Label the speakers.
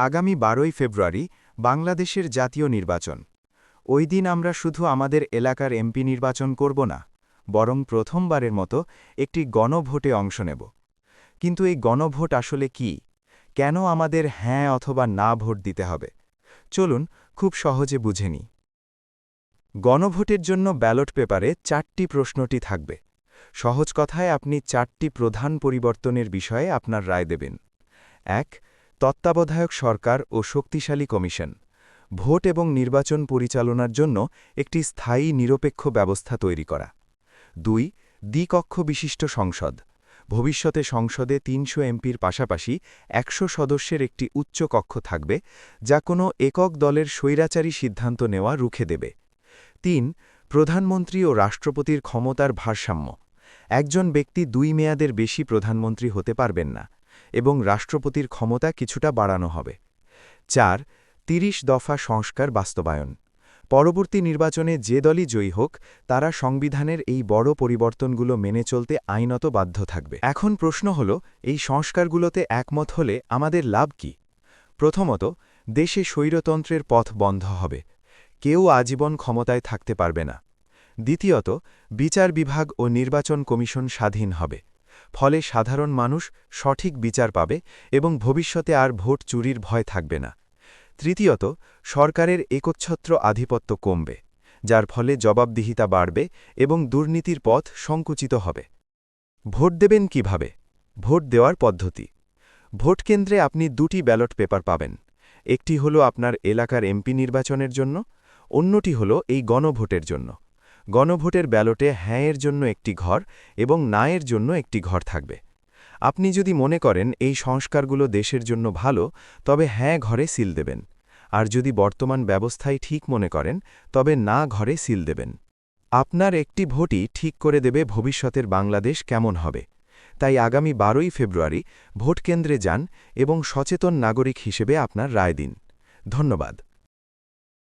Speaker 1: আগামী 12ই ফেব্রুয়ারি বাংলাদেশের জাতীয় নির্বাচন। ওই দিন আমরা শুধু আমাদের এলাকার এমপি নির্বাচন করব না, বরং প্রথমবারের মতো একটি গণভোটে অংশ নেব। কিন্তু এই গণভোট আসলে কি? কেন আমাদের হ্যাঁ অথবা না ভোট দিতে হবে? চলুন খুব সহজে বুঝে নিই। গণভোটের জন্য ব্যালট পেপারে 4টি প্রশ্নটি থাকবে। সহজ কথায় আপনি 4টি প্রধান পরিবর্তনের বিষয়ে আপনার রায় দেবেন। 1. তত্ত্বাবধায়ক সরকার ও শক্তিশালী কমিশন। ভোট এবং নির্বাচন পরিচালনার জন্য একটি স্থায়ী নিরপেক্ষ ব্যবস্থা তৈরি করা। 2. দ্বিকক্ষ বিশিষ্ট সংসদ। ভবিষ্যতে সংসদে 300 এমপির পাশাপাশি 100 সদস্যের একটি উচ্চ কক্ষ থাকবে, যা কোনো একক দলের স্বৈরাচারী সিদ্ধান্ত নেওয়া রুখে দেবে। 3. প্রধানমন্ত্রী ও রাষ্ট্রপতির ক্ষমতার ভারসাম্য। একজন ব্যক্তি 2 মেয়াদের বেশি প্রধানমন্ত্রী হতে পারবেন না, এবং রাষ্ট্রপতির ক্ষমতা কিছুটা বাড়ানো হবে। 4. 30 দফা সংস্কার বাস্তবায়ন। পরবর্তী নির্বাচনে যে দলই জয়ী হোক, তারা সংবিধানের এই বড় পরিবর্তনগুলো মেনে চলতে আইনত বাধ্য থাকবে। এখন প্রশ্ন হল, এই সংস্কারগুলোতে একমত হলে আমাদের লাভ কি? প্রথমত, দেশে স্বৈরতন্ত্রের পথ বন্ধ হবে। কেউ আজীবন ক্ষমতায় থাকতে পারবে না। দ্বিতীয়ত, বিচার বিভাগ ও নির্বাচন কমিশন স্বাধীন হবে। ফলে সাধারণ মানুষ সঠিক বিচার পাবে এবং ভবিষ্যতে আর ভোট চুরির ভয় থাকবে না। তৃতীয়ত, সরকারের একচ্ছত্র আধিপত্য কমবে, যার ফলে জবাবদিহিতা বাড়বে এবং দুর্নীতির পথ সংকুচিত হবে। ভোট দেবেন কিভাবে? ভোট দেওয়ার পদ্ধতি। ভোট কেন্দ্রে আপনি 2টি ব্যালট পেপার পাবেন। একটি হল আপনার এলাকার এমপি নির্বাচনের জন্য, অন্যটি হল এই গণভোটের জন্য। গণভোটের ব্যালটে হ্যাঁয়ের জন্য একটি ঘর এবং নায়ের জন্য একটি ঘর থাকবে। আপনি যদি মনে করেন এই সংস্কারগুলো দেশের জন্য ভালো, তবে হ্যাঁ ঘরে সিল দেবেন। আর যদি বর্তমান ব্যবস্থাই ঠিক মনে করেন, তবে না ঘরে সিল দেবেন। আপনার একটি ভোটই ঠিক করে দেবে ভবিষ্যতের বাংলাদেশ কেমন হবে। তাই আগামী 12ই ফেব্রুয়ারি ভোট কেন্দ্রে যান এবং সচেতন নাগরিক হিসেবে আপনার রায় দিন। ধন্যবাদ।